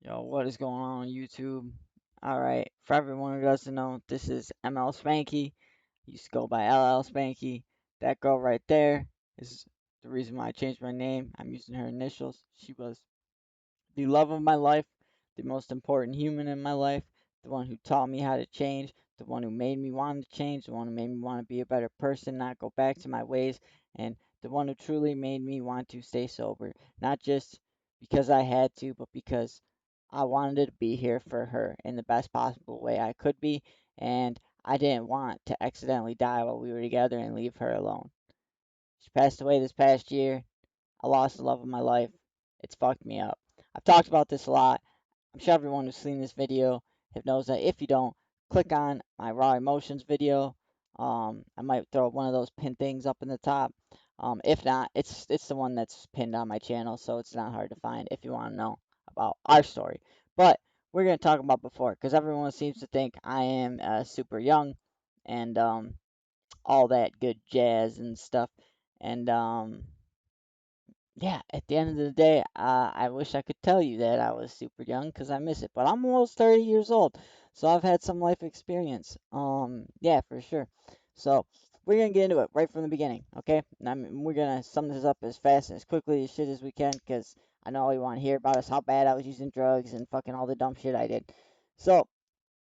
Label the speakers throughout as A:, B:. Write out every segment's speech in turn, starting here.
A: Yo, what is going on YouTube? Alright, for everyone who doesn't know, this is ML Spanky. Used to go by LL Spanky. That girl right there is the reason why I changed my name. I'm using her initials. She was the love of my life, the most important human in my life, the one who taught me how to change, the one who made me want to change, the one who made me want to be a better person, not go back to my ways, and the one who truly made me want to stay sober. Not just because I had to, but because I wanted to be here for her in the best possible way I could be, and I didn't want to accidentally die while we were together and leave her alone. She passed away this past year. I lost the love of my life. It's fucked me up. I've talked about this a lot. I'm sure everyone who's seen this video knows that. If you don't, click on my raw emotions video. I might throw one of those pin things up in the top. If not, it's the one that's pinned on my channel, so it's not hard to find if you want to know about our story. But we're gonna talk about before, because everyone seems to think I am super young and all that good jazz and stuff. And yeah, at the end of the day, I wish I could tell you that I was super young because I miss it. But I'm almost 30 years old, so I've had some life experience. Yeah, for sure. So we're gonna get into it right from the beginning, okay? And we're gonna sum this up as fast and as quickly as shit as we can because I know you want to hear about us how bad I was using drugs and fucking all the dumb shit I did. So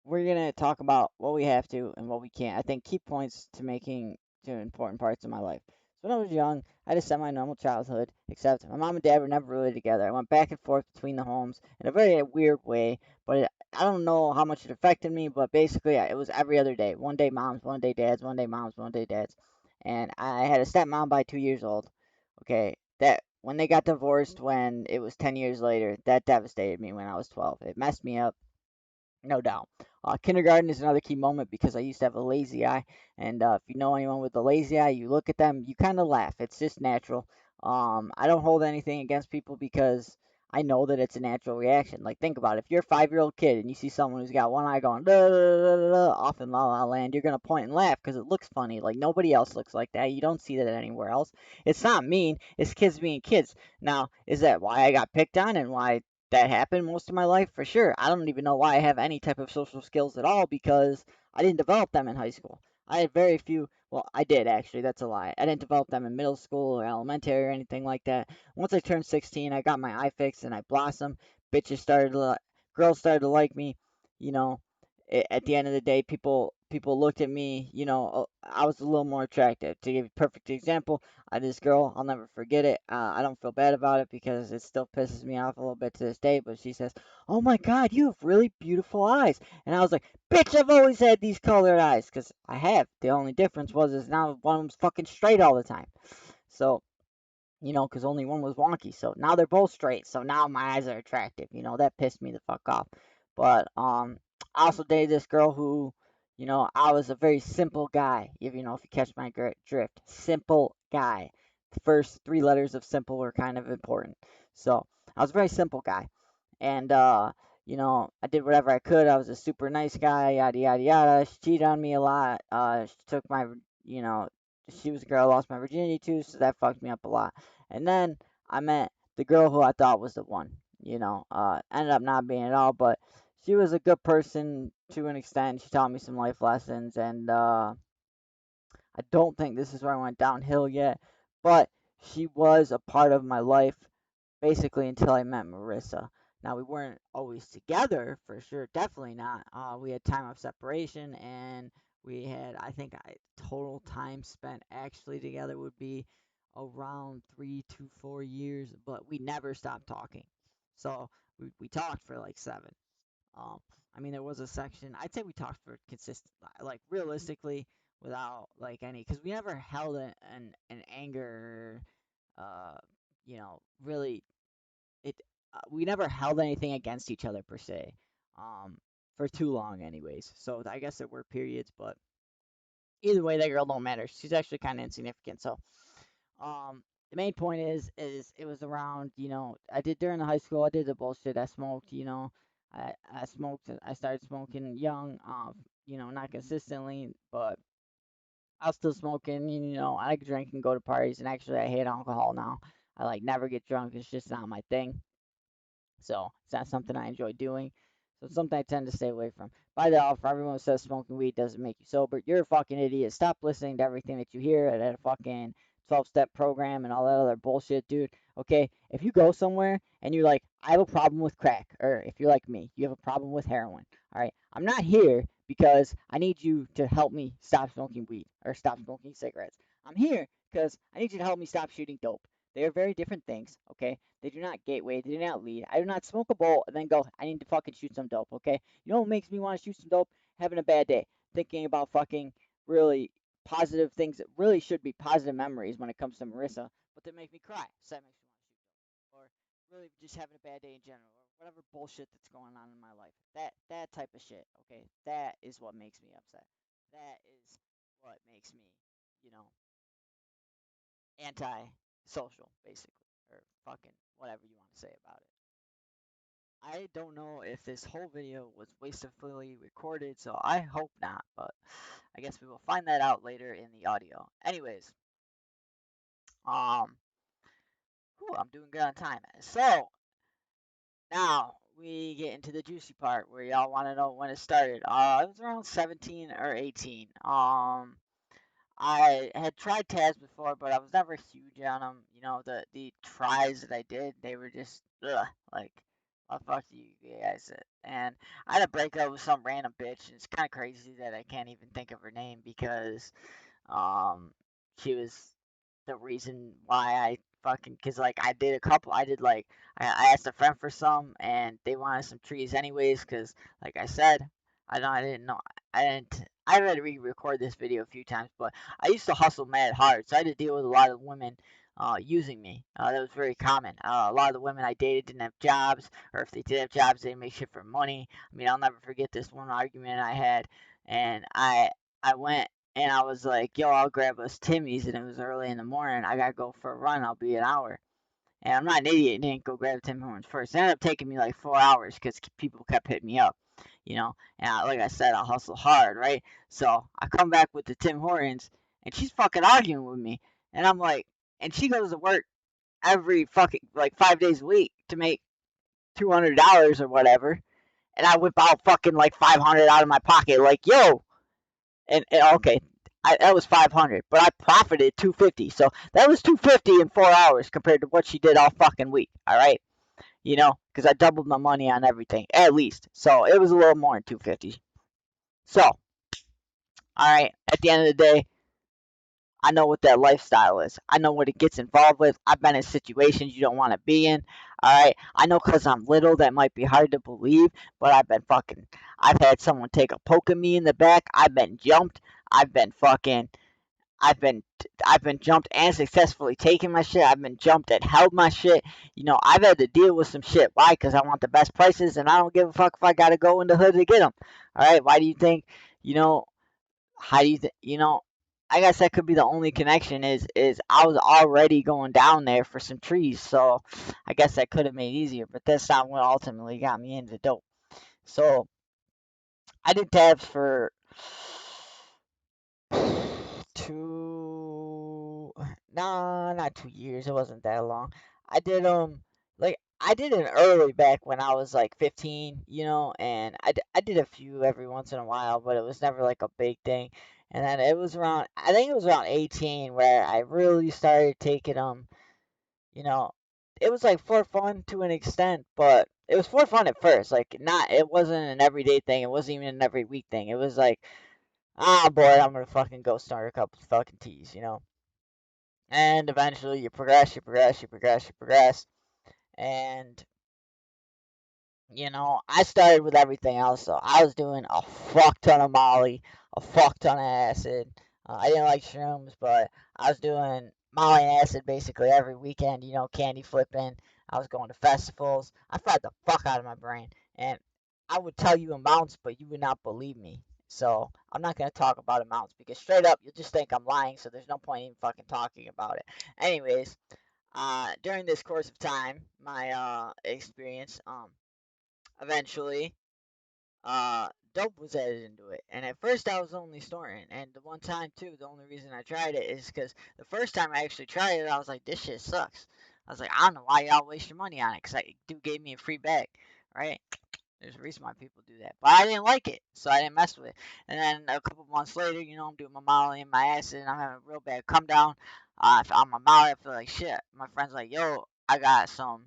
A: we're gonna talk about what we have to and what we can't. I think key points to making to important parts of my life. So when I was young, I had a semi-normal childhood, except my mom and dad were never really together. I went back and forth between the homes in a very weird way, but I don't know how much it affected me. But basically, it was every other day. One day moms, one day dads, one day moms, one day dads. And I had a stepmom by 2 years old. Okay, that when they got divorced, when it was 10 years later, that devastated me when I was 12. It messed me up, no doubt. Kindergarten is another key moment because I used to have a lazy eye, and if you know anyone with a lazy eye, you look at them, you kind of laugh. It's just natural. I don't hold anything against people because I know that it's a natural reaction. Like, think about it. If you're a 5-year-old kid and you see someone who's got one eye going da, da, da, da, da, off in La La Land, you're gonna point and laugh because it looks funny. Like nobody else looks like that. You don't see that anywhere else. It's not mean. It's kids being kids. Now, is that why I got picked on and why that happened most of my life? For sure. I don't even know why I have any type of social skills at all because I didn't develop them in high school. I had very few. Well, I did actually. That's a lie. I didn't develop them in middle school or elementary or anything like that. Once I turned 16, I got my eye fixed and I blossomed. Bitches started to, girls started to like me. You know, at the end of the day, people looked at me. I was a little more attractive. To give you a perfect example, this girl, I'll never forget it. I don't feel bad about it because it still pisses me off a little bit to this day. But she says, "Oh my God, you have really beautiful eyes," and I was like, "Bitch, I've always had these colored eyes," because I have. The only difference is now one of them's fucking straight all the time. So because only one was wonky. So now they're both straight. So now my eyes are attractive. That pissed me the fuck off. But I also dated this girl who, I was a very simple guy. If you catch my drift, simple guy. The first three letters of simple were kind of important. So I was a very simple guy, and I did whatever I could. I was a super nice guy. Yada yada yada. She cheated on me a lot. She took my, you know, she was a girl I lost my virginity to, so that fucked me up a lot. And then I met the girl who I thought was the one. Ended up not being at all, but she was a good person to an extent. She taught me some life lessons, and I don't think this is where I went downhill yet, but she was a part of my life basically until I met Marissa. Now we weren't always together for sure, definitely not. We had time of separation, and we had, I think, total time spent actually together would be around 3 to 4 years, but we never stopped talking. So we talked for like 7. Um, I mean, there was a section. I'd say we talked for consistent, like realistically, without like any, because we never held an anger, uh, really it we never held anything against each other per se, um, for too long, anyways. So I guess there were periods, but either way, that girl don't matter. She's actually kind of insignificant. So, the main point is it was around. I did during the high school. I did the bullshit. I smoked. I smoked. I started smoking young. Not consistently, but I was still smoking. I like drink and go to parties. And actually, I hate alcohol now. I like never get drunk. It's just not my thing. So it's not something I enjoy doing. So it's something I tend to stay away from. By the way, for everyone who says smoking weed doesn't make you sober, you're a fucking idiot. Stop listening to everything that you hear at a fucking 12-step program and all that other bullshit, dude. Okay, if you go somewhere and you're like, I have a problem with crack, or if you're like me, you have a problem with heroin. All right, I'm not here because I need you to help me stop smoking weed or stop smoking cigarettes. I'm here because I need you to help me stop shooting dope. They are very different things, okay? They do not gateway, they do not lead. I do not smoke a bowl and then go, I need to fucking shoot some dope, okay? You know what makes me want to shoot some dope? Having a bad day. Thinking about fucking really positive things that really should be positive memories when it comes to Marissa, but they make me cry. So that makes me want to shoot dope. Or really just having a bad day in general. Or whatever bullshit that's going on in my life. That type of shit, okay? That is what makes me upset. That is what makes me, you know, anti-social, basically, or fucking whatever you want to say about it. I don't know if this whole video was wastefully recorded, so I hope not, but I guess we will find that out later in the audio. Anyways, um, I'm doing good on time. So now we get into the juicy part where y'all want to know when it started. It was around 17 or 18. I had tried tabs before, but I was never huge on them. You know, the tries that I did, they were just ugh, like, what the fuck do you guys? And I had a breakup with some random bitch. And it's kind of crazy that I can't even think of her name because um, she was the reason why I fucking, cause like I did a couple, I did like I asked a friend for some, and they wanted some trees anyways, cause like I said, I didn't know, I didn't. I had to re-record this video a few times, but I used to hustle mad hard, so I had to deal with a lot of women using me. That was very common. A lot of the women I dated didn't have jobs, or if they did have jobs, they make shit for money. I mean, I'll never forget this one argument I had, and I went and I was like, yo, I'll grab us Timmy's, and it was early in the morning. I gotta go for a run. I'll be an hour. And I'm not an idiot and didn't go grab Tim Hortons first. It ended up taking me like 4 hours because people kept hitting me up, you know. And like I said, I hustle hard, right? So I come back with the Tim Hortons, and she's fucking arguing with me. And I'm like, and she goes to work every fucking like 5 days a week to make $200 or whatever. And I whip out fucking like 500 out of my pocket, like, yo, and okay, that was 500, but I profited 250. So that was 250 in 4 hours compared to what she did all fucking week. All right, you know, because I doubled my money on everything at least. So it was a little more than 250. So all right, at the end of the day, I know what that lifestyle is. I know what it gets involved with. I've been in situations you don't want to be in. All right, I know because I'm little that might be hard to believe, but I've been fucking. I've had someone take a poke at me in the back. I've been jumped. I've been fucking I've been jumped and successfully taken my shit. I've been jumped and held my shit. You know, I've had to deal with some shit. Why? Because I want the best prices, and I don't give a fuck if I gotta go in the hood to get them. All right. Why do you think? You know, how do you you know? I guess that could be the only connection is I was already going down there for some trees, so I guess that could have made it easier. But that's not what ultimately got me into dope. So I did tabs for 2 nah, not 2 years. It wasn't that long. I did like I did it early back when I was like 15, you know, and I did a few every once in a while, but it was never like a big thing. And then it was around I think it was around 18 where I really started taking you know, it was like for fun to an extent, but it was for fun at first. Like not it wasn't an everyday thing. It wasn't even an every week thing. It was like, ah, boy, I'm gonna fucking go start a couple fucking teas, you know. And eventually you progress, you progress, you progress, you progress. And, you know, I started with everything else. So I was doing a fuck ton of Molly, a fuck ton of acid. I didn't like shrooms, but I was doing Molly and acid basically every weekend, you know, candy flipping. I was going to festivals. I fried the fuck out of my brain. And I would tell you amounts, but you would not believe me. So I'm not going to talk about amounts because straight up, you'll just think I'm lying. So there's no point in fucking talking about it. Anyways, during this course of time, my experience, eventually, dope was added into it. And at first, I was only snorting. And the one time too, the only reason I tried it is because the first time I actually tried it, I was like, this shit sucks. I was like, I don't know why y'all waste your money on it, because dude gave me a free bag, right? There's a reason why people do that. But I didn't like it, so I didn't mess with it. And then a couple months later, I'm doing my modeling in my acid, and I'm having a real bad come down. On my mouth, I feel like shit. My friend's like, yo, I got some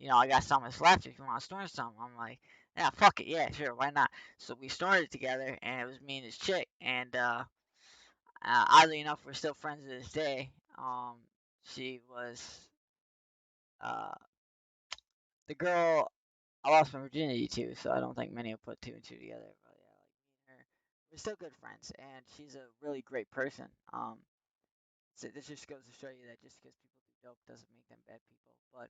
A: that's left if you want to snort some. I'm like, yeah, fuck it. Yeah, sure, why not? So we snorted together, and it was me and this chick. And oddly enough, we're still friends to this day. She was uh, the girl I lost my virginity to, so I don't think many will put two and two together. But yeah, like me and her, we're still good friends, and she's a really great person. So this just goes to show you that just because people do dope doesn't make them bad people. But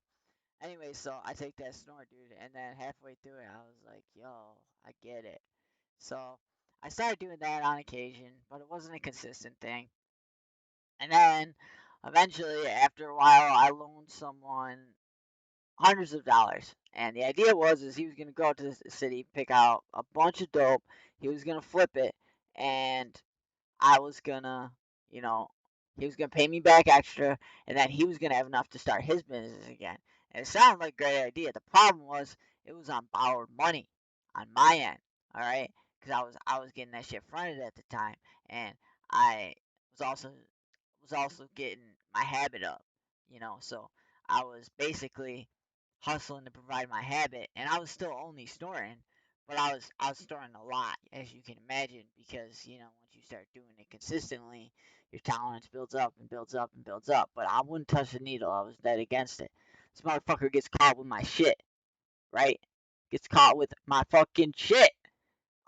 A: anyway, so I take that snort, dude, and then halfway through it, I was like, yo, I get it. So I started doing that on occasion, but it wasn't a consistent thing. And then eventually, after a while, I loaned someone hundreds of dollars. And the idea is he was gonna go to the city, pick out a bunch of dope. He was gonna flip it, and I was gonna, you know, he was gonna pay me back extra, and then he was gonna have enough to start his business again. And it sounded like a great idea. The problem was it was on borrowed money on my end. All right, because I was getting that shit fronted at the time, and I was also getting my habit up. So I was basically hustling to provide my habit, and I was still only snoring, but I was snoring a lot, as you can imagine, because once you start doing it consistently, your tolerance builds up and builds up and builds up. But I wouldn't touch the needle. I was dead against it. This motherfucker gets caught with my shit, right? Gets caught with my fucking shit.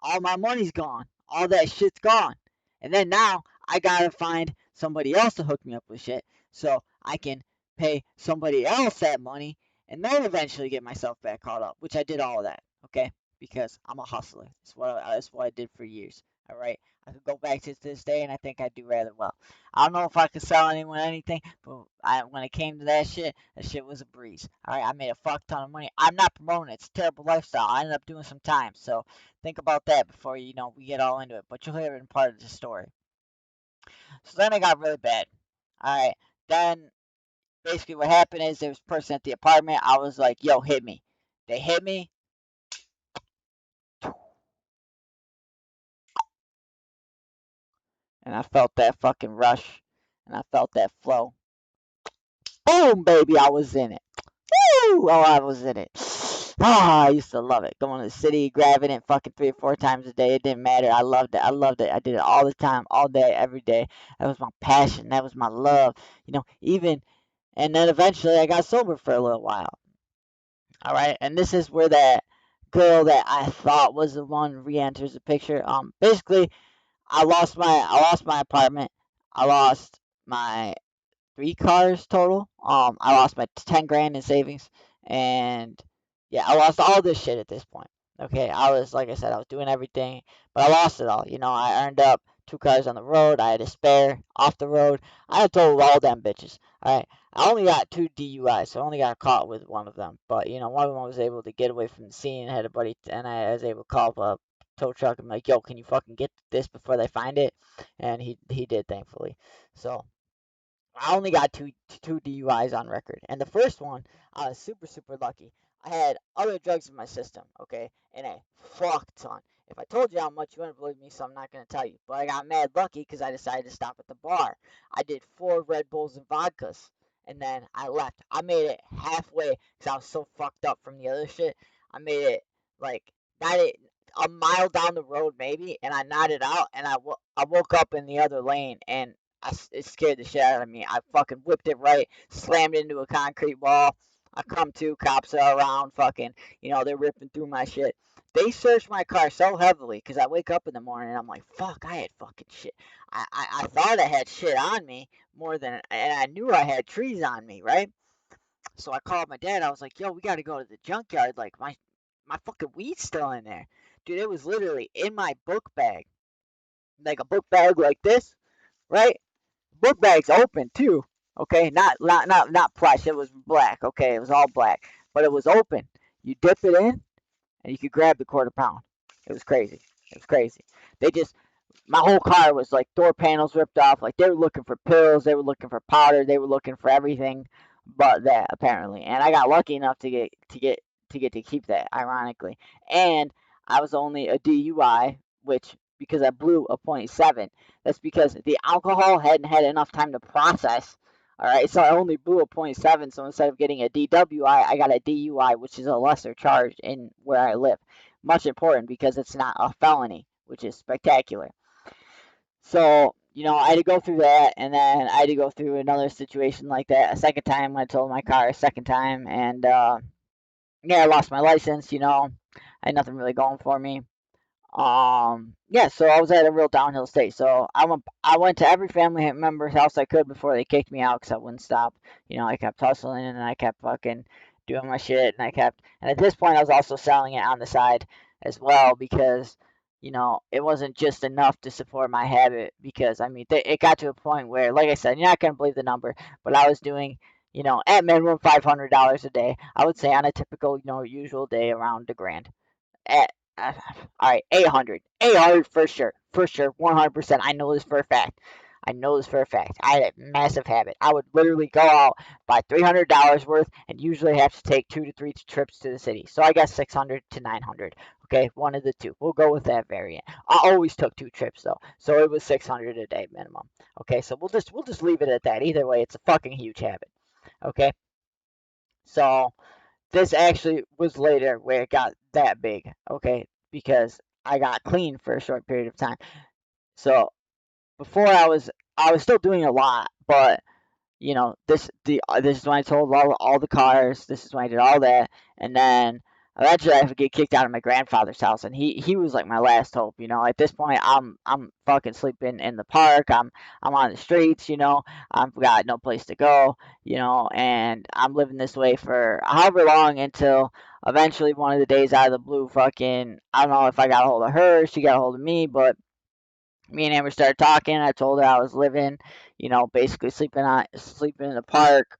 A: All my money's gone. All that shit's gone. And then now I gotta find somebody else to hook me up with shit so I can pay somebody else that money and then eventually get myself back caught up, which I did all of that, okay? Because I'm a hustler. That's what I did for years. All right, I could go back to this day, and I think I do rather well. I don't know if I could sell anyone anything, but when it came to that shit was a breeze. All right, I made a fuck ton of money. I'm not promoting it. It's a terrible lifestyle. I ended up doing some time, so think about that before we get all into it. But you'll hear it in part of the story. So then it got really bad. All right, then basically what happened is there was a person at the apartment. I was like, "Yo, hit me." They hit me, and I felt that fucking rush, and I felt that flow. Boom, baby, I was in it. Woo! Oh, I was in it. Ah, I used to love it. Going to the city, grabbing it fucking 3 or 4 times a day. It didn't matter. I loved it. I loved it. I did it all the time, all day, every day. That was my passion. That was my love. Even, and then eventually I got sober for a little while. All right. And this is where that girl that I thought was the one re-enters the picture. Basically, I lost my apartment. I lost my 3 cars total. I lost my 10 grand in savings, and yeah, I lost all this shit at this point. Okay, like I said, I was doing everything, but I lost it all. I earned up 2 cars on the road. I had a spare off the road. I had totaled all them bitches. All right, I only got 2 DUIs, so I only got caught with one of them. But one of them I was able to get away from the scene and had a buddy, and I was able to call up a tow truck and be like, "Yo, can you fucking get this before they find it?" And he did, thankfully. So I only got two DUIs on record, and the first one I was super super lucky. I had other drugs in my system, okay, and a fuck ton. If I told you how much, you wouldn't believe me, so I'm not gonna tell you. But I got mad lucky because I decided to stop at the bar. I did 4 Red Bulls and vodkas, and then I left. I made it halfway because I was so fucked up from the other shit. I made it like not it a mile down the road maybe, and I nodded out, and I woke up in the other lane, and it scared the shit out of me. I fucking whipped it right, slammed into a concrete wall. I come to, cops are around, fucking, they're ripping through my shit. They searched my car so heavily because I wake up in the morning and I'm like, fuck, I had fucking shit. I thought I had shit on me more than, and I knew I had trees on me, right? So I called my dad. I was like, yo, we got to go to the junkyard. Like, my fucking weed's still in there. Dude, it was literally in my book bag. Like a book bag like this, right? Book bag's open too. Okay, not plush. It was black. Okay, it was all black, but it was open. You dip it in, and you could grab the quarter pound. It was crazy. It was crazy. They just My whole car was like door panels ripped off. Like they were looking for pills. They were looking for powder. They were looking for everything. but that apparently, and I got lucky enough to keep that, ironically. And I was only a DUI, which because I blew a point 0.7. That's because the alcohol hadn't had enough time to process. All right, so I only blew a point 0.7. So instead of getting a DWI, I got a DUI, which is a lesser charge in where I live. Much important because it's not a felony, which is spectacular. So, I had to go through that, and then I had to go through another situation like that a second time. I totaled my car a second time, and yeah, I lost my license. I had nothing really going for me. Yeah, so I was at a real downhill state. So I went to every family member's house I could before they kicked me out because I wouldn't stop. I kept hustling and I kept fucking doing my shit, and and at this point I was also selling it on the side as well because it wasn't just enough to support my habit because I mean it got to a point where, like I said, you're not gonna believe the number, but I was doing at minimum $500 a day. I would say on a typical usual day around a grand. Eh, all right, 800. 800 for sure, 100%. I know this for a fact. I know this for a fact. I had a massive habit. I would literally go out, buy $300 worth, and usually have to take 2 to 3 trips to the city. So I guess 600 to 900. Okay, one of the two. We'll go with that variant. I always took 2 trips though, so it was 600 a day minimum. Okay, so we'll just leave it at that. Either way, it's a fucking huge habit. Okay, so this actually was later where it got that big, okay, because I got clean for a short period of time. So before I was still doing a lot, but this is when I told all the cars. This is when I did all that, and then eventually I would get kicked out of my grandfather's house, and he was like my last hope. At this point I'm fucking sleeping in the park. I'm on the streets. I've got no place to go. And I'm living this way for however long until eventually one of the days out of the blue, fucking I don't know if I got a hold of her, she got a hold of me, but me and Amber started talking. I told her I was living, basically sleeping in the park.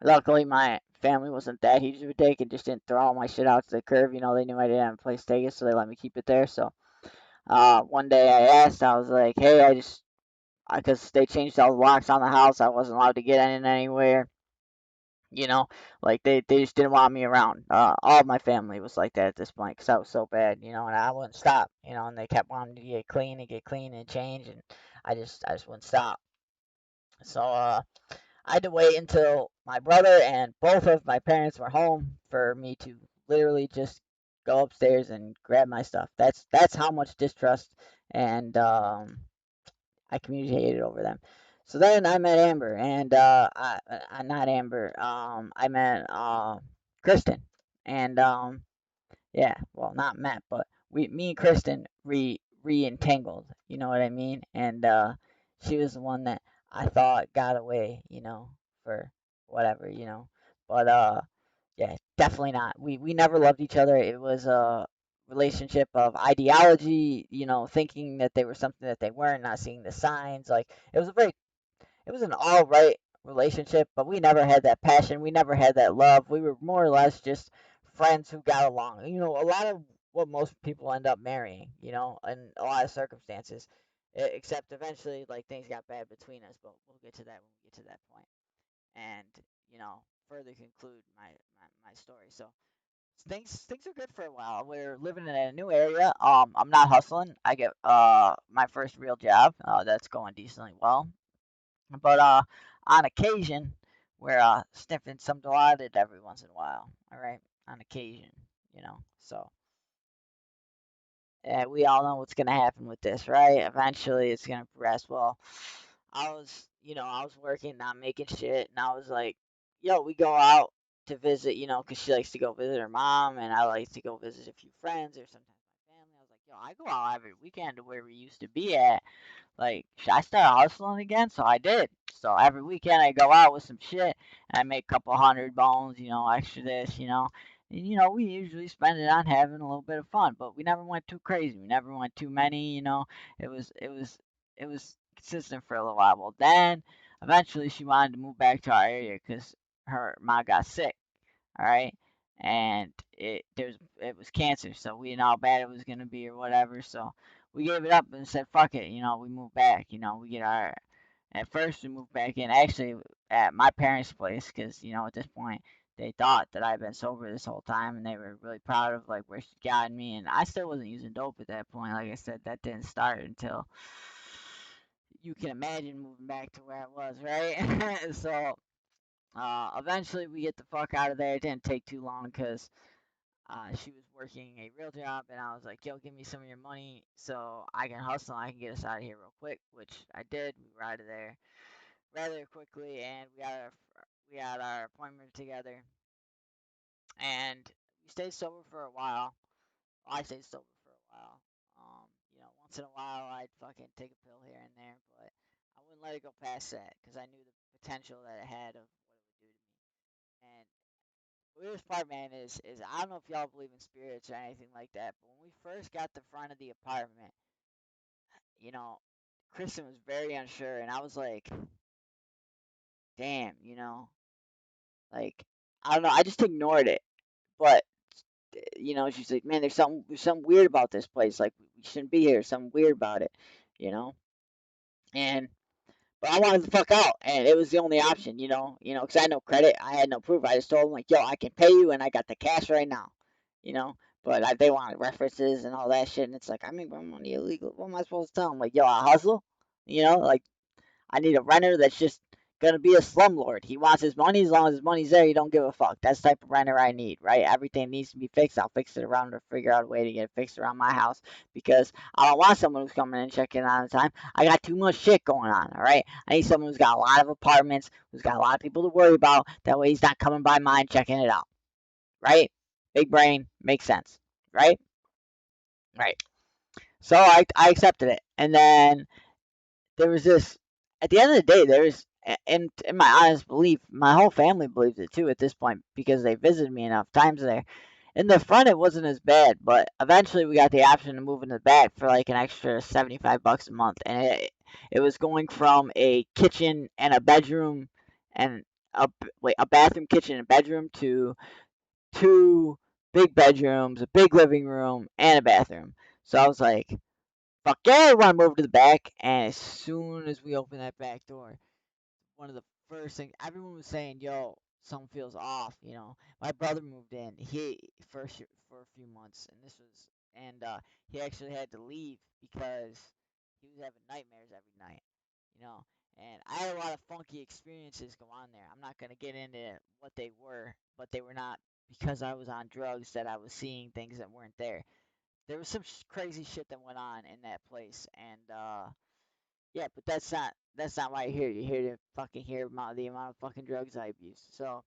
A: Luckily my family wasn't that huge of a dick and just didn't throw all my shit out to the curb. They knew I didn't have a place to take it, so they let me keep it there. So one day I asked, I was like, hey, because they changed all the locks on the house, I wasn't allowed to get in anywhere. You know, like they just didn't want me around. All my family was like that at this point because I was so bad, and I wouldn't stop, and they kept wanting to get clean and change, and I just wouldn't stop. So I had to wait until my brother and both of my parents were home for me to literally just go upstairs and grab my stuff. That's how much distrust and I communicated over them. So then I met Amber, and not Amber. I met Kristen, and yeah, well, not Matt, but me and Kristen re-entangled. You know what I mean? And she was the one that I thought got away, for whatever. But yeah, definitely not. We never loved each other. It was a relationship of ideology, thinking that they were something that they weren't, not seeing the signs. Like it was an all right relationship, but we never had that passion. We never had that love. We were more or less just friends who got along. A lot of what most people end up marrying, in a lot of circumstances. Except eventually, like things got bad between us, but we'll get to that when we get to that point. And further conclude my story. So things are good for a while. We're living in a new area. I'm not hustling. I get my first real job. That's going decently well. But on occasion, we're sniffing some Dilaudid every once in a while. All right, on occasion. So we all know what's gonna happen with this, right? Eventually, it's gonna progress. Well, I was working, not making shit, and I was like, yo, we go out to visit, 'cause she likes to go visit her mom, and I like to go visit a few friends or sometimes my family. I was like, yo, I go out every weekend to where we used to be at. Like, should I start hustling again? So I did. So every weekend I go out with some shit and I make a couple hundred bones, extra this. And, we usually spend it on having a little bit of fun, but we never went too crazy. We never went too many. It was consistent for a little while. Well, then eventually she wanted to move back to our area because her mom got sick. All right, and it was cancer, so we didn't know how bad it was gonna be or whatever. So we gave it up and said, "Fuck it," we moved back. We get our At first, we moved back in, actually, at my parents' place, because, at this point, they thought that I'd been sober this whole time, and they were really proud of, like, where she gotten me, and I still wasn't using dope at that point. Like I said, that didn't start until you can imagine moving back to where I was, right? So, eventually, we get the fuck out of there. It didn't take too long, because she was working a real job, and I was like, "Yo, give me some of your money so I can hustle and I can get us out of here real quick," which I did. We were out of there rather quickly, and we had our appointment together, and we stayed sober for a while. I stayed sober for a while. Once in a while I'd fucking take a pill here and there, but I wouldn't let it go past that because I knew the potential that it had of what it would do to me. And the weirdest part, man, is I don't know if y'all believe in spirits or anything like that, but when we first got the front of the apartment, you know, Kristen was very unsure, and I was like, damn, like I don't know, I just ignored it. But she's like, man, there's something weird about this place. Like we shouldn't be here. Something weird about it, you know. And but I wanted to fuck out, and it was the only option, because I had no credit, I had no proof. I just told them like, yo, I can pay you, and I got the cash right now, you know. But they wanted references and all that shit, and it's like I make my money illegal. What am I supposed to tell them? Like, yo, I hustle, like I need a renter that's just gonna be a slumlord. He wants his money. As long as his money's there, he don't give a fuck. That's the type of renter I need, right? Everything needs to be fixed. I'll fix it around or figure out a way to get it fixed around my house because I don't want someone who's coming in and checking in all the time. I got too much shit going on, all right? I need someone who's got a lot of apartments, who's got a lot of people to worry about. That way he's not coming by mine checking it out, right? Big brain, makes sense, right? Right. So I accepted it. And then there was this at the end of the day there was in my honest belief, my whole family believes it too at this point because they visited me enough times there. In the front it wasn't as bad, but eventually we got the option to move in the back for like an extra $75 a month, and it was going from a kitchen and a bedroom and a bathroom, kitchen, and bedroom to two big bedrooms, a big living room, and a bathroom. So I was like, fuck yeah, I want to move to the back. And as soon as we opened that back door, one of the first things everyone was saying, "Yo, something feels off." My brother moved in. He first for a few months, and he actually had to leave because he was having nightmares every night. You know, and I had a lot of funky experiences go on there. I'm not gonna get into what they were, but they were not because I was on drugs that I was seeing things that weren't there. There was some crazy shit that went on in that place, and yeah, but that's not why you're here. You're here to fucking hear about the amount of fucking drugs I abuse. So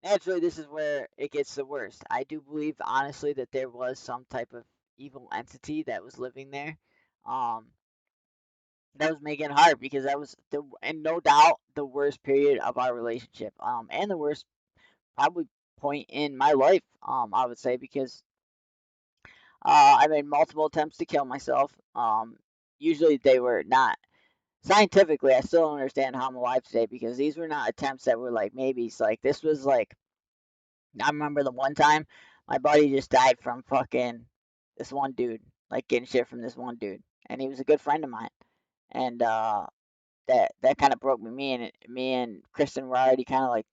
A: naturally, this is where it gets the worst. I do believe honestly that there was some type of evil entity that was living there, um, that was making it hard because that was and no doubt the worst period of our relationship, and the worst probably point in my life, I would say because I made multiple attempts to kill myself. Usually they were not scientifically. I still don't understand how I'm alive today because these were not attempts that were like maybes. Like this was like I remember the one time my buddy just died from fucking this one dude, like getting shit from this one dude, and he was a good friend of mine, and that kind of broke me. Me and Kristen were already kind of like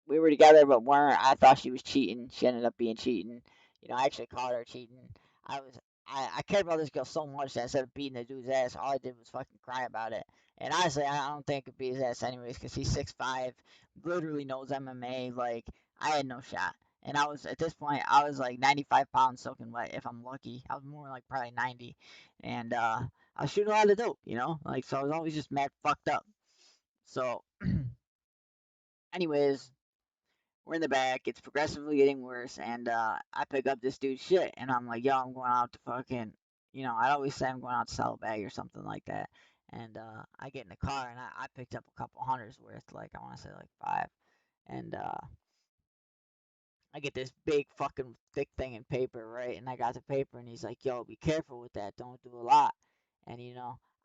A: we were together but weren't. I thought she was cheating. She ended up being cheating. I actually caught her cheating. I was I cared about this girl so much that instead of beating the dude's ass, all I did was fucking cry about it. And honestly, I don't think I could beat his ass anyways because he's 6'5", literally knows MMA. Like I had no shot. And I was at this point, I was like 95 pounds soaking wet if I'm lucky. I was more like probably 90, and I was shooting a lot of dope, like so I was always just mad fucked up. So, anyways, we're in the back. It's progressively getting worse, and I pick up this dude's shit, and I'm like, "Yo, I'm going out to fucking," I'd always say I'm going out to sell a bag or something like that. And I get in the car, and I picked up a couple hundreds worth, like I want to say like five, and I get this big fucking thick thing in paper, right? And I got the paper, and he's like, "Yo, be careful with that. Don't do a lot." And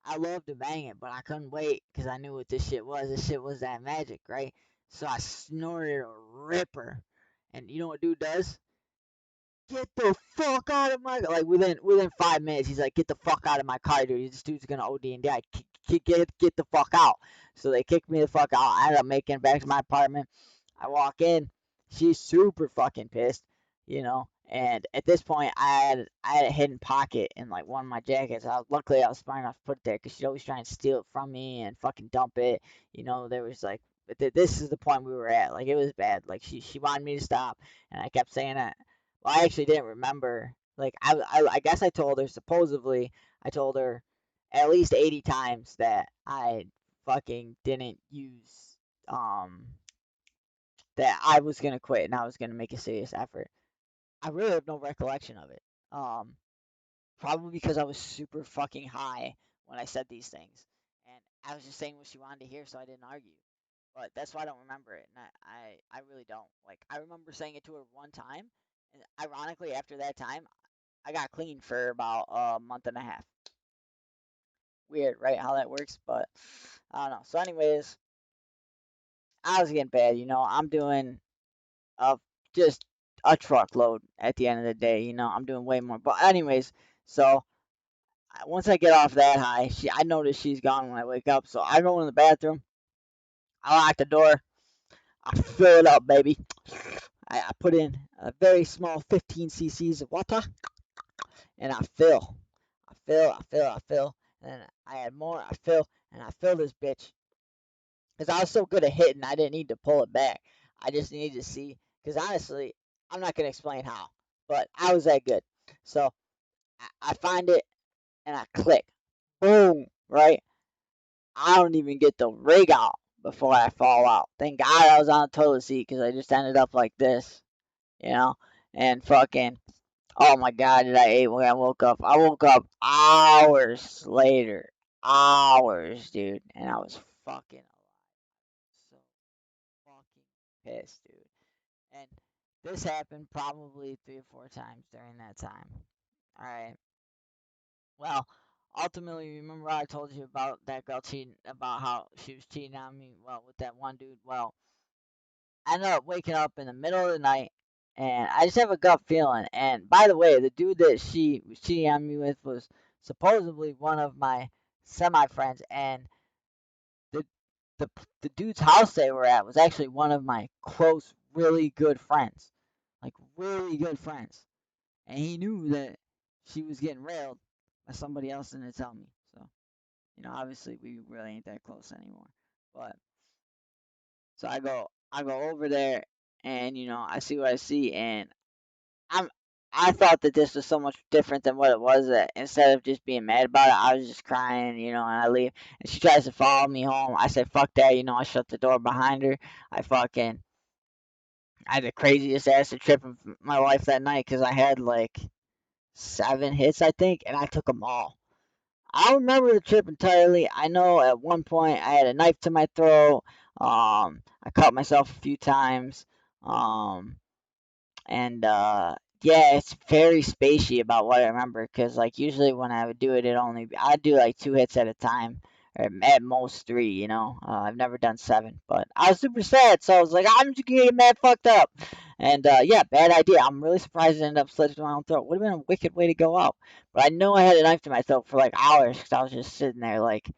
A: I love to bang it, but I couldn't wait because I knew what this shit was. This shit was that magic, right? So I snorted a ripper, and you know what dude does? Get the fuck out of my like within 5 minutes. He's like, "Get the fuck out of my car, dude. This dude's gonna OD and die. get the fuck out. So they kicked me the fuck out. I ended up making it back to my apartment. I walk in, she's super fucking pissed, you know. And at this point, I had a hidden pocket in like one of my jackets. Luckily I was smart enough to put it there because she'd always try and steal it from me and fucking dump it. You know, there was like, but this is the point we were at. Like it was bad. Like she wanted me to stop, and I kept saying it. Well, I actually didn't remember. Like I guess I told her supposedly. I told her at least 80 times that I fucking didn't use um that I was gonna quit and I was gonna make a serious effort. I really have no recollection of it. Um, Probably because I was super fucking high when I said these things, and I was just saying what she wanted to hear, so I didn't argue. But that's why I don't remember it, and I really don't. Like I remember saying it to her one time, and ironically, after that time, I got clean for about a month and a half. Weird, right? How that works, but I don't know. So, anyways, I was getting bad. You know, I'm doing uh just a truckload at the end of the day. You know, I'm doing way more. But anyways, so once I get off that high, I notice she's gone when I wake up. So I go in the bathroom. I lock the door. I fill it up, baby. I put in a very small 15 cc's of water, and I fill, and then I add more. I fill, and I fill this bitch because I was so good at hitting, I didn't need to pull it back. I just needed to see. Because honestly, I'm not gonna explain how, but I was that good. So I find it and I click, boom, right. I don't even get the rig out before I fall out. Thank God I was on the toilet seat because I just ended up like this, you know. And fucking, oh my God, did I ate when I woke up? I woke up hours later, hours, dude, and I was fucking so fucking pissed, dude. And this happened probably 3 or 4 times during that time. All right. Well, ultimately, remember I told you about that girl cheating, about how she was cheating on me? Well, with that one dude. Well, I ended up waking up in the middle of the night, and I just have a gut feeling. And by the way, the dude that she was cheating on me with was supposedly one of my semi friends, and the the the dude's house they were at was actually one of my close, really good friends, like really good friends. And he knew that she was getting railed by somebody else and didn't tell me. So, you know, obviously we really ain't that close anymore. But so I go over there and you know, I see what I see and I'm I thought that this was so much different than what it was that instead of just being mad about it, I was just crying, you know, and I leave. And she tries to follow me home. I said, fuck that, you know, I shut the door behind her. I fucking, I had the craziest acid trip of my life that night because I had like 7 hits, I think, and I took them all. I don't remember the trip entirely. I know at one point I had a knife to my throat. I cut myself a few times. Um, and yeah, it's very spacey about what I remember because like usually when I would do it, I'd do like 2 hits at a time, or at most three. You know, I've never done seven, but I was super sad, so I was like, I'm just gonna get mad fucked up. And yeah, bad idea. I'm really surprised it ended up slitting my own throat. Would have been a wicked way to go out. But I know I had a knife to my throat for like hours because I was just sitting there like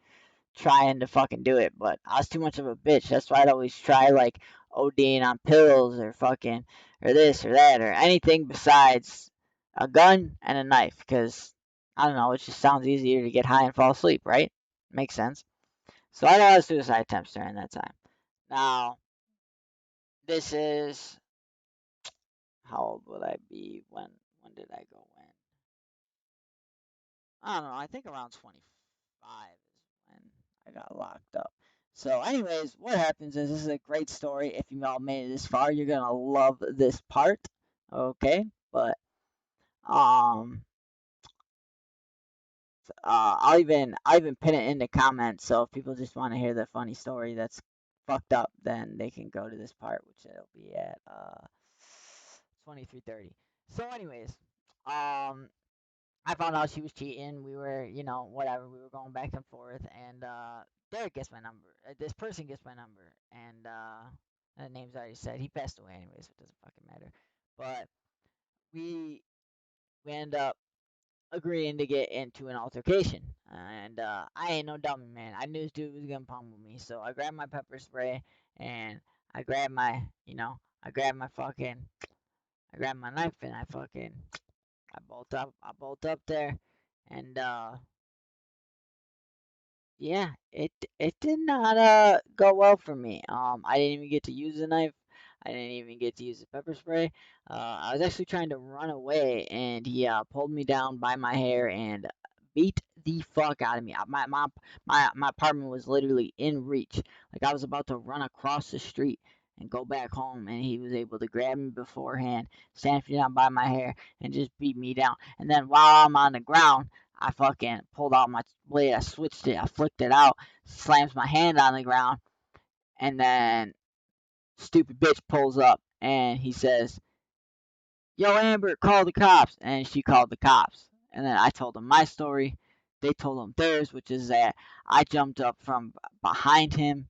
A: trying to fucking do it, but I was too much of a bitch. That's why I'd always try like ODing on pills or fucking or this or that or anything besides a gun and a knife because I don't know, it just sounds easier to get high and fall asleep, right? Makes sense. So I had a lot of suicide attempts during that time. Now, this is how old would I be when did I go in? I don't know. I think around 25 is when I got locked up. So, anyways, what happens is this is a great story. If you all made it this far, you're gonna love this part. Okay, but um, I'll even pin it in the comments. So if people just want to hear the funny story that's fucked up, then they can go to this part, which it'll be at 23:30. So, anyways, um, I found out she was cheating. We were, you know, whatever. We were going back and forth, and Derek gets my number. This person gets my number, and the name's already said. He passed away anyway, so it doesn't fucking matter. But we we end up. agreeing to get into an altercation. And I ain't no dummy, man. I knew this dude was gonna pummel me, so I grabbed my pepper spray and I grabbed my, I grabbed my fucking, I grabbed my knife and I bolt up there, and yeah, it did not go well for me. I didn't even get to use the knife. I didn't even get to use the pepper spray. I was actually trying to run away, and he pulled me down by my hair and beat the fuck out of me. My apartment was literally in reach. Like I was about to run across the street and go back home, and he was able to grab me beforehand, stand me down by my hair, and just beat me down. And then while I'm on the ground, I fucking pulled out my blade, I switched it, I flicked it out, slams my hand on the ground, and then stupid bitch pulls up and he says, "Yo, Amber, call the cops." And she called the cops. And then I told them my story. They told them theirs, which is that I jumped up from behind him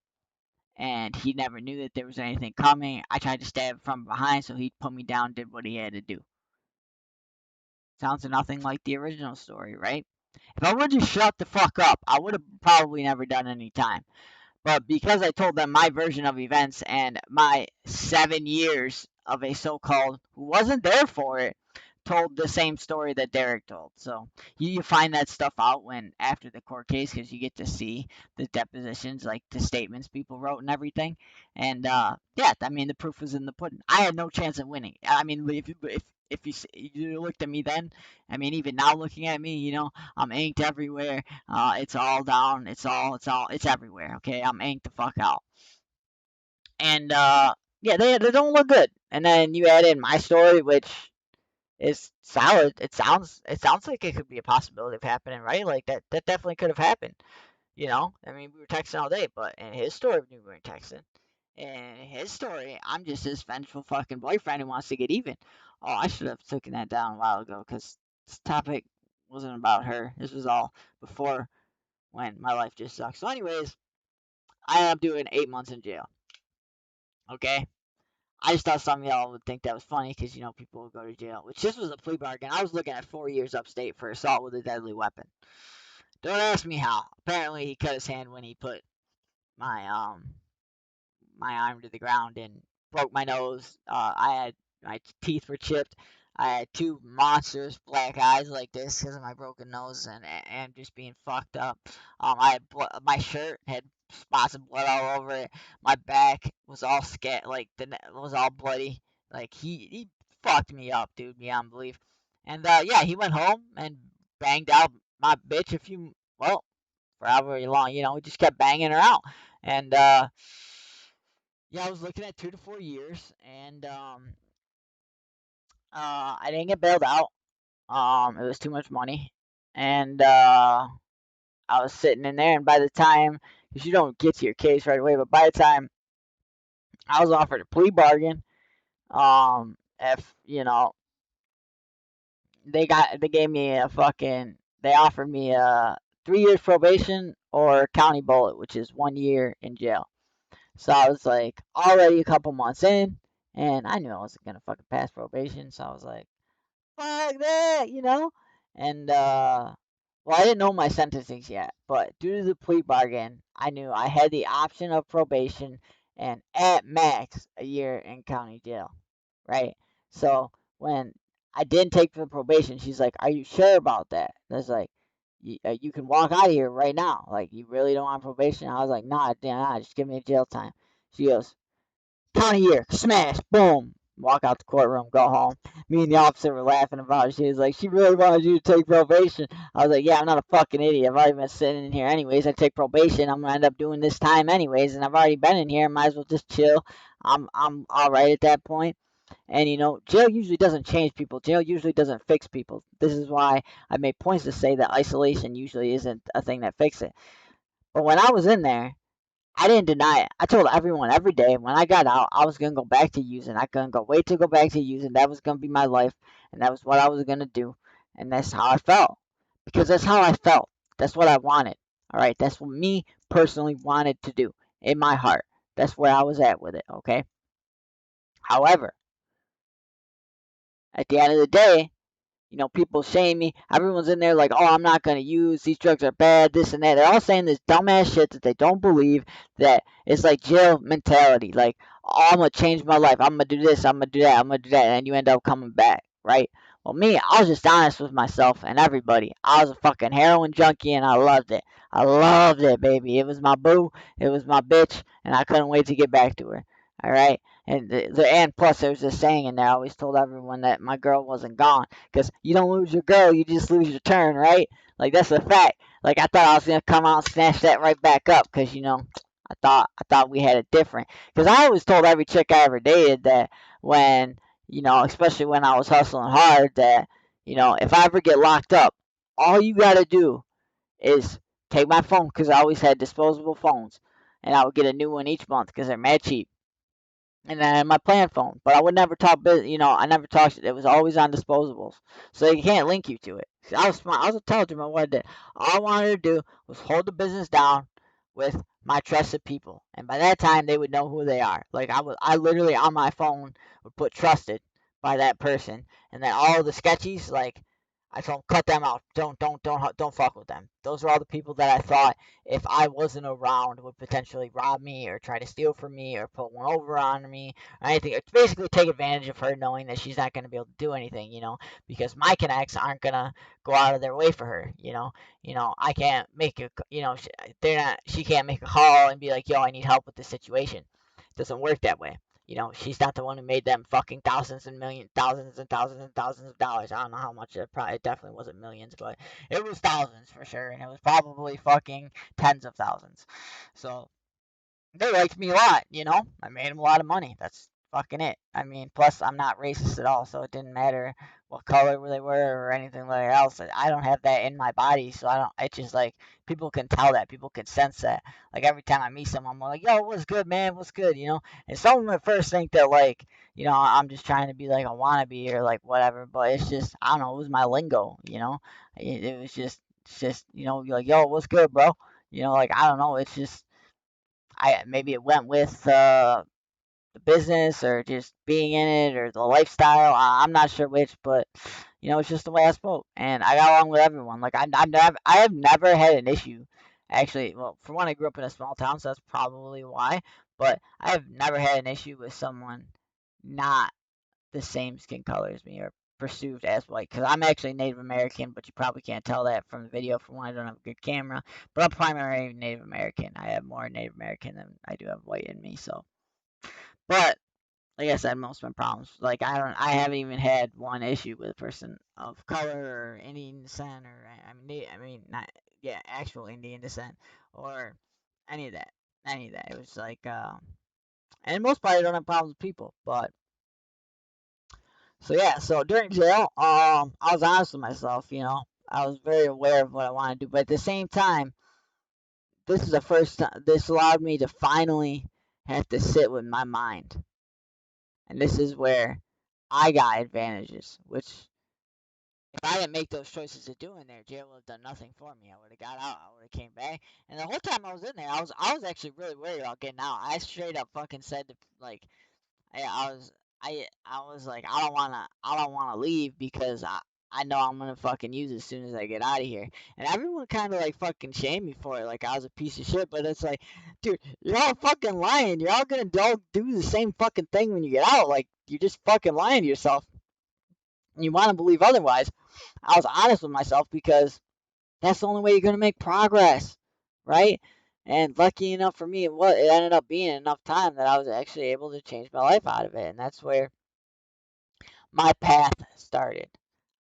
A: and he never knew that there was anything coming. I tried to stab from behind, so he put me down, did what he had to do. Sounds nothing like the original story, right? If I would just shut the fuck up, I would have probably never done any time. But because I told them my version of events and my 7 years of a so called who wasn't there for it, told the same story that Derek told. So you find that stuff out when after the court case because you get to see the depositions, like the statements people wrote and everything. And yeah, I mean the proof was in the pudding. I had no chance of winning. I mean, if you looked at me then, I mean even now looking at me, I'm inked everywhere. It's all down. It's everywhere. Okay, I'm inked the fuck out. And yeah, they don't look good. And then you add in my story, which is solid. It sounds like it could be a possibility of happening, right? Like that definitely could have happened. I mean, we were texting all day, but in his story, we weren't texting. In his story, I'm just his vengeful fucking boyfriend who wants to get even. Oh, I should have taken that down a while ago because this topic wasn't about her. This was all before when my life just sucked. So, anyways, I ended up doing 8 months in jail. Okay. I just thought some of y'all would think that was funny because people would go to jail, which this was a plea bargain. I was looking at 4 years upstate for assault with a deadly weapon. Don't ask me how. Apparently, he cut his hand when he put my my arm to the ground and broke my nose. I had my teeth were chipped. I had two monstrous black eyes like this because of my broken nose and just being fucked up. I had my shirt had spots of blood all over it. My back was all like was all bloody. Like he fucked me up, dude, beyond belief. And yeah, he went home and banged out my bitch for however long. We just kept banging her out. And yeah, I was looking at 2 to 4 years, and I didn't get bailed out. It was too much money, and I was sitting in there. And by the time, because you don't get to your case right away, but by the time I was offered a plea bargain, if they gave me they offered me a 3 years probation or county bullet, which is 1 year in jail. So I was like already a couple months in, and I knew I wasn't gonna fucking pass probation. So I was like, fuck that. And well, I didn't know my sentencings yet, but due to the plea bargain, I knew I had the option of probation and at max a year in county jail, right? So when I didn't take the probation, she's like, "Are you sure about that?" And I was like, "You can walk out of here right now. Like, you really don't want probation?" I was like, "Nah, nah, just give me a jail time." She goes, "Count a year, smash, boom." Walk out the courtroom, go home. Me and the officer were laughing about it. She was like, "She really wanted you to take probation." I was like, "Yeah, I'm not a fucking idiot. I've already been sitting in here anyways. I take probation. I'm gonna end up doing this time anyways, and I've already been in here. Might as well just chill. I'm all right at that point." And jail usually doesn't change people. Jail usually doesn't fix people. This is why I made points to say that isolation usually isn't a thing that fixes it. But when I was in there, I didn't deny it. I told everyone every day when I got out, I was gonna go back to using. I couldn't go wait to go back to using. That was gonna be my life, and that was what I was gonna do, and that's how I felt. Because that's how I felt. That's what I wanted. All right, that's what me personally wanted to do in my heart. That's where I was at with it. Okay. However, at the end of the day, people shame me. Everyone's in there like, oh, I'm not going to use. These drugs are bad, this and that. They're all saying this dumbass shit that they don't believe, that it's like jail mentality. Like, oh, I'm going to change my life. I'm going to do this. I'm going to do that. I'm going to do that. And you end up coming back, right? Well, me, I was just honest with myself and everybody. I was a fucking heroin junkie and I loved it. I loved it, baby. It was my boo. It was my bitch. And I couldn't wait to get back to her. All right. And plus, there was this saying in there. I always told everyone that my girl wasn't gone, because you don't lose your girl, you just lose your turn, right? Like, that's a fact. Like, I thought I was gonna come out and snatch that right back up, because I thought we had it different. Because I always told every chick I ever dated that when especially when I was hustling hard, that if I ever get locked up, all you gotta do is take my phone, because I always had disposable phones, and I would get a new one each month because they're mad cheap, and then my plan phone. But I would never talk, I never talked. It was always on disposables, so you can't link you to it. I was smart. I was intelligent. About what I did. All I wanted to do was hold the business down with my trusted people, and by that time they would know who they are. Like, I literally on my phone would put trusted by that person, and then all the sketchies, like, I told them, cut them out. Don't fuck with them. Those are all the people that I thought, if I wasn't around, would potentially rob me or try to steal from me or put one over on me or anything. It's basically take advantage of her, knowing that she's not going to be able to do anything, because my connects aren't going to go out of their way for her. I can't make a, she can't make a call and be like, yo, I need help with this situation. It doesn't work that way. She's not the one who made them fucking thousands and millions, thousands and thousands and thousands of dollars. I don't know how much. It definitely wasn't millions, but it was thousands for sure, and it was probably fucking tens of thousands. So they liked me a lot. I made them a lot of money. That's fucking it. I mean, plus I'm not racist at all, so it didn't matter what color they were or anything like else. I don't have that in my body, so I don't. It's just like people can tell that, people can sense that. Like, every time I meet someone, I'm like, "Yo, what's good, man? What's good?" And some of them at first think that, like, I'm just trying to be like a wannabe or like whatever, but it's just, I don't know. It was my lingo. It was just, you're like, "Yo, what's good, bro?" Like, I don't know. It's just, I maybe it went with the business or just being in it or the lifestyle. I'm not sure which, but it's just the way I spoke, and I got along with everyone. Like, I have never had an issue. Actually, well, for one, I grew up in a small town, so that's probably why. But I have never had an issue with someone not the same skin color as me or perceived as white, because I'm actually Native American, but you probably can't tell that from the video. For one, I don't have a good camera, but I'm primarily Native American. I have more Native American than I do have white in me. So, but like I said, most of my problems, like, I haven't even had one issue with a person of color or Indian descent, or I mean, not, yeah, actual Indian descent, or any of that, It was like, and most part I don't have problems with people, but so yeah. So during jail, I was honest with myself. I was very aware of what I wanted to do, but at the same time, this is the first time this allowed me to finally have to sit with my mind, and this is where I got advantages, which, if I didn't make those choices to do in there, jail would have done nothing for me. I would have got out. I would have came back. And the whole time I was in there, I was actually really worried about getting out. I straight up fucking said to, like, I was like, I don't wanna leave, because I know I'm gonna fucking use it as soon as I get out of here. And everyone kind of like fucking shamed me for it, like I was a piece of shit. But it's like, dude, you're all fucking lying. You're all gonna all do the same fucking thing when you get out. Like, you're just fucking lying to yourself. You want to believe otherwise. I was honest with myself, because that's the only way you're going to make progress, right? And lucky enough for me, it ended up being enough time that I was actually able to change my life out of it, and that's where my path started.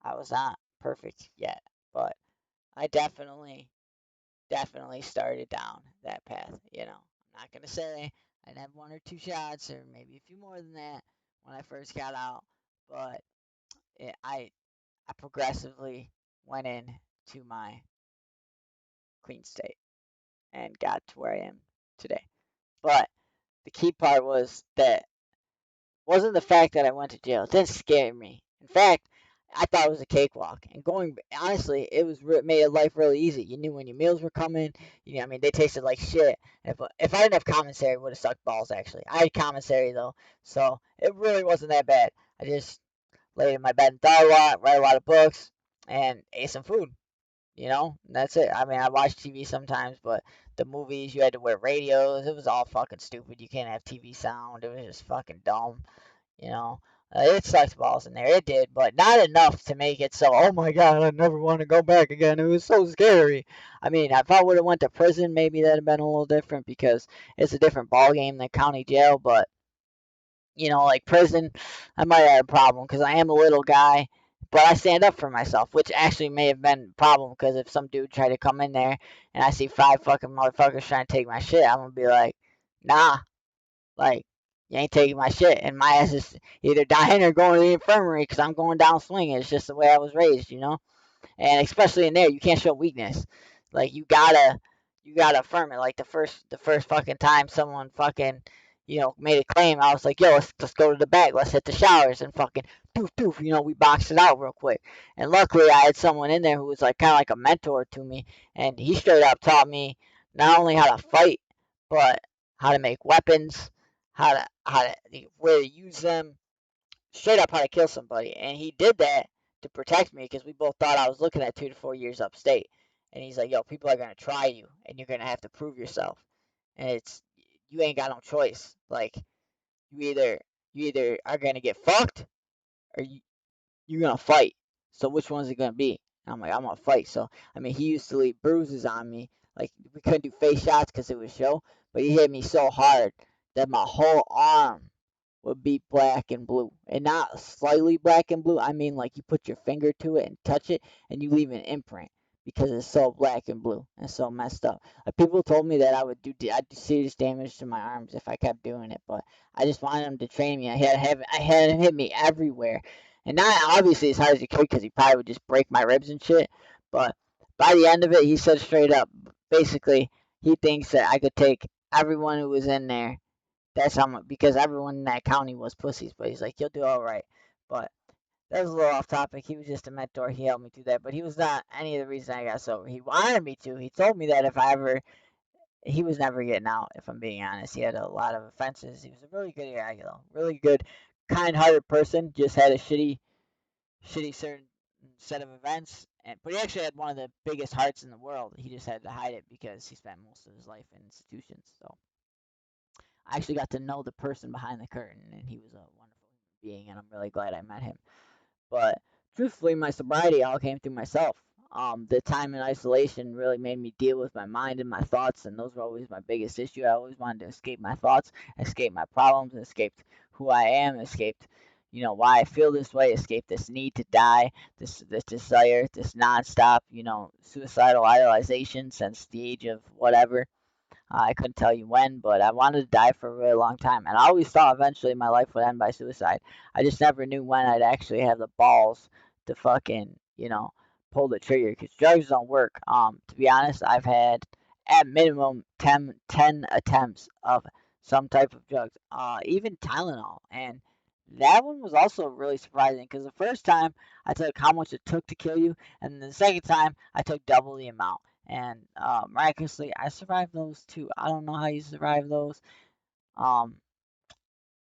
A: I was not perfect yet, but I definitely started down that path. I'm not gonna say I'd have one or two shots, or maybe a few more than that when I first got out, but it, I progressively went in to my clean state and got to where I am today. But the key part was that wasn't the fact that I went to jail. It didn't scare me. In fact, I thought it was a cakewalk. And going honestly, it was made life really easy. You knew when your meals were coming. I mean, they tasted like shit. If I didn't have commissary, it would have sucked balls. Actually, I had commissary though, so it really wasn't that bad. I just laid in my bed and thought a lot, read a lot of books, and ate some food. That's it. I mean, I watch TV sometimes, but the movies you had to wear radios. It was all fucking stupid. You can't have TV sound. It was just fucking dumb. You know, it sucked balls in there. It did, but not enough to make it so. Oh my god, I never want to go back again. It was so scary. I mean, if I would have went to prison, maybe that'd have been a little different because it's a different ball game than county jail. But like prison, I might have a problem because I am a little guy, but I stand up for myself, which actually may have been a problem because if some dude tried to come in there and I see five fucking motherfuckers trying to take my shit, I'm gonna be like, nah, like, you ain't taking my shit, and my ass is either dying or going to the infirmary because I'm going down swinging. It's just the way I was raised. And especially in there, you can't show weakness. Like you gotta affirm it. Like the first fucking time someone fucking made a claim, I was like, yo, let's go to the back, let's hit the showers and fucking doof doof. We boxed it out real quick. And luckily, I had someone in there who was like kind of like a mentor to me, and he straight up taught me not only how to fight, but how to make weapons, how to where to use them, straight up how to kill somebody. And he did that to protect me because we both thought I was looking at 2 to 4 years upstate. And he's like, yo, people are gonna try you, and you're gonna have to prove yourself. And you ain't got no choice. Like you either are gonna get fucked or you're gonna fight. So which one's it gonna be? And I'm like, I'm gonna fight. So I mean, he used to leave bruises on me. Like we couldn't do face shots because it was show, but he hit me so hard that my whole arm would be black and blue, and not slightly black and blue. I mean, like you put your finger to it and touch it, and you leave an imprint because it's so black and blue and so messed up. Like people told me that I'd do serious damage to my arms if I kept doing it, but I just wanted him to train me. I had him hit me everywhere, and not obviously as hard as he could because he probably would just break my ribs and shit. But by the end of it, he said straight up, basically, he thinks that I could take everyone who was in there. That's how much, because everyone in that county was pussies. But he's like, you'll do all right. But that was a little off topic. He was just a mentor. He helped me through that. But he was not any of the reason I got sober. He wanted me to. He told me that if I ever, he was never getting out. If I'm being honest, he had a lot of offenses. He was a really good guy, though. Really good, kind-hearted person. Just had a shitty certain set of events. But he actually had one of the biggest hearts in the world. He just had to hide it because he spent most of his life in institutions. So I actually got to know the person behind the curtain, and he was a wonderful human being, and I'm really glad I met him. But truthfully, my sobriety all came through myself. The time in isolation really made me deal with my mind and my thoughts, and those were always my biggest issue. I always wanted to escape my thoughts, escape my problems, escape who I am, escape, why I feel this way, escape this need to die, this desire, this nonstop, suicidal idealization since the age of whatever. I couldn't tell you when, but I wanted to die for a really long time, and I always thought eventually my life would end by suicide. I just never knew when I'd actually have the balls to fucking, pull the trigger, because drugs don't work. To be honest, I've had at minimum ten attempts of some type of drugs, even Tylenol, and that one was also really surprising because the first time I took how much it took to kill you, and the second time I took double the amount. And miraculously, I survived those too. I don't know how you survived those. Um,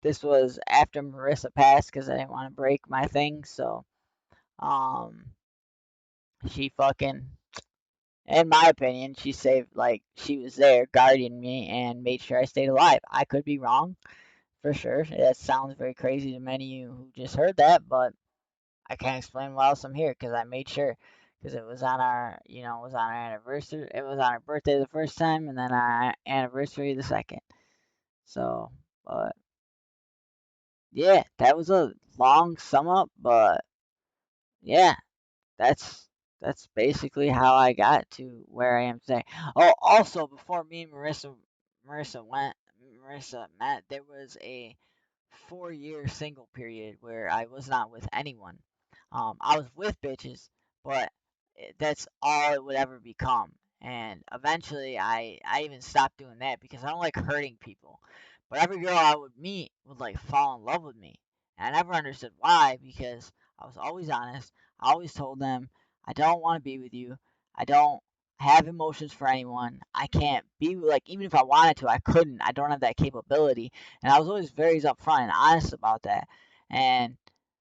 A: this was after Marissa passed because I didn't want to break my thing. So, um, she fucking, in my opinion, she saved, like, she was there guarding me and made sure I stayed alive. I could be wrong, for sure. That sounds very crazy to many of you who just heard that, but I can't explain why else I'm here because I made sure. Because it was on our, it was on our anniversary. It was on our birthday the first time, and then our anniversary the second. So, but yeah, that was a long sum up, but yeah, that's that's basically how I got to where I am today. Oh, also before me and Marissa met, there was a 4 year single period where I was not with anyone. I was with bitches, but that's all it would ever become. And eventually, I even stopped doing that because I don't like hurting people. But every girl I would meet would like fall in love with me, and I never understood why because I was always honest. I always told them I don't want to be with you. I don't have emotions for anyone. I can't be like even if I wanted to, I couldn't. I don't have that capability, and I was always very upfront and honest about that. And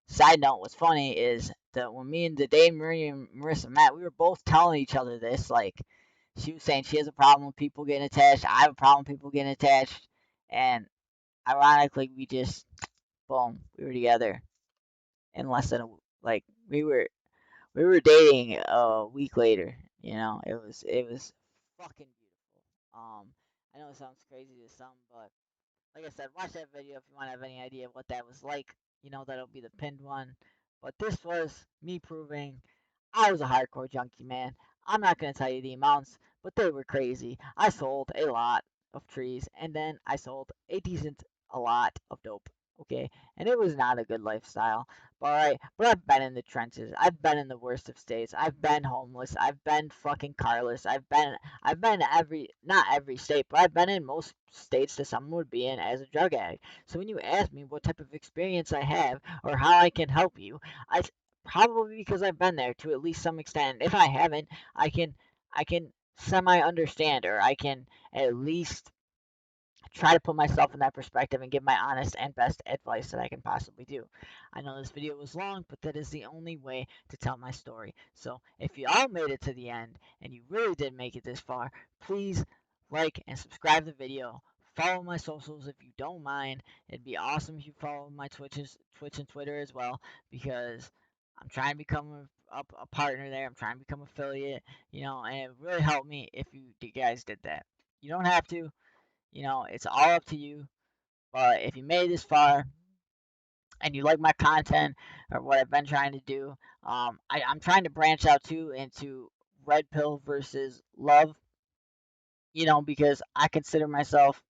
A: Side note, what's funny is that when me and the day Marie and Marissa met, we were both telling each other this. Like, she was saying she has a problem with people getting attached. I have a problem with people getting attached. And ironically, we just, boom, we were together in less than like, we were dating a week later. You know, it was fucking beautiful. I know it sounds crazy to some, but like I said, watch that video if you want to have any idea of what that was like. You know, that'll be the pinned one. But this was me proving I was a hardcore junkie, man. I'm not going to tell you the amounts, but they were crazy. I sold a lot of trees, and then I sold a lot of dope. Okay, and it was not a good lifestyle. But alright, but I've been in the trenches. I've been in the worst of states. I've been homeless. I've been fucking carless. I've been every not every state, but I've been in most states that someone would be in as a drug addict. So when you ask me what type of experience I have or how I can help you, I probably because I've been there to at least some extent. If I haven't, I can semi understand, or I can at least try to put myself in that perspective and give my honest and best advice that I can possibly do. I know this video was long, but that is the only way to tell my story. So if you all made it to the end and you really did make it this far, please like and subscribe the video. Follow my socials if you don't mind. It'd be awesome if you follow my Twitch and Twitter as well, because I'm trying to become a partner there. I'm trying to become affiliate, and it really helped me if you guys did that. You don't have to, it's all up to you. But if you made it this far and you like my content or what I've been trying to do, I'm trying to branch out too into red pill versus love, because I consider myself,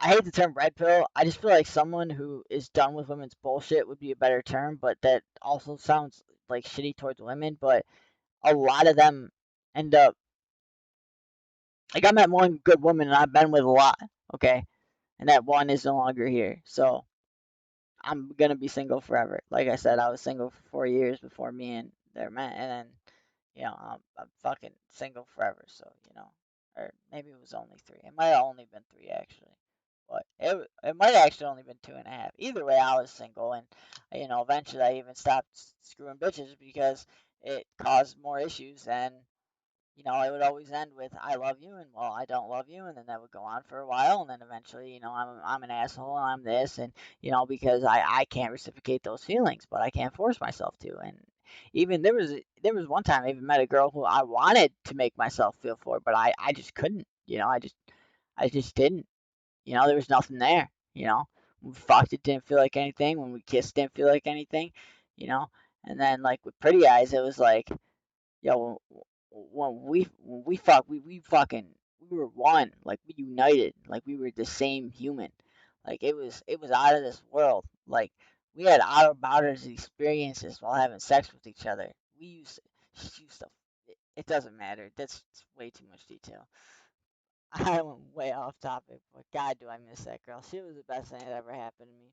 A: I hate the term red pill. I just feel like someone who is done with women's bullshit would be a better term, but that also sounds like shitty towards women. But a lot of them end up, like, I met one good woman and I've been with a lot, okay? And that one is no longer here. So I'm gonna be single forever. Like I said, I was single for 4 years before me and their met, and then I'm fucking single forever. So or maybe it was only 3. It might have only been 3 actually, but it might have actually only been 2.5. Either way, I was single, and eventually I even stopped screwing bitches because it caused more issues, and it would always end with "I love you" and "Well, I don't love you," and then that would go on for a while, and then eventually, I'm an asshole and I'm this, and because I can't reciprocate those feelings, but I can't force myself to. And even there was one time I even met a girl who I wanted to make myself feel for, but I just couldn't. I just didn't. There was nothing there. When we fucked, it didn't feel like anything. When we kissed, it didn't feel like anything. You know, and then like with Pretty Eyes, it was like, yo, when we fuck, we were one, like we united, like we were the same human, like it was out of this world, like we had out of boundaries experiences while having sex with each other. We used she used to, it doesn't matter. That's way too much detail. I went way off topic, but God, do I miss that girl. She was the best thing that ever happened to me.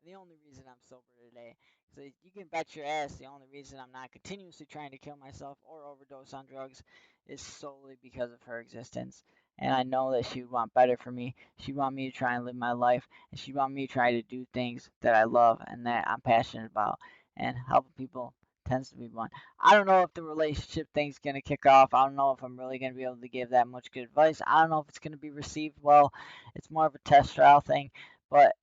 A: The only reason I'm sober today, so you can bet your ass the only reason I'm not continuously trying to kill myself or overdose on drugs is solely because of her existence. And I know that she would want better for me. She'd want me to try and live my life, and she'd want me to try to do things that I love and that I'm passionate about. And helping people tends to be one. I don't know if the relationship thing's gonna kick off. I don't know if I'm really gonna be able to give that much good advice. I don't know if it's gonna be received well. It's more of a test trial thing, but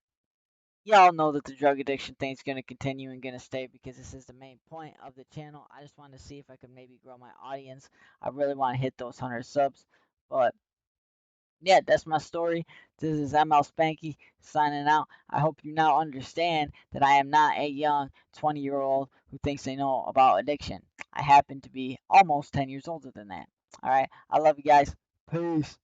A: y'all know that the drug addiction thing's going to continue and going to stay because this is the main point of the channel. I just want to see if I can maybe grow my audience. I really want to hit those 100 subs. But yeah, that's my story. This is ML Spanky signing out. I hope you now understand that I am not a young 20-year-old who thinks they know about addiction. I happen to be almost 10 years older than that. All right. I love you guys. Peace.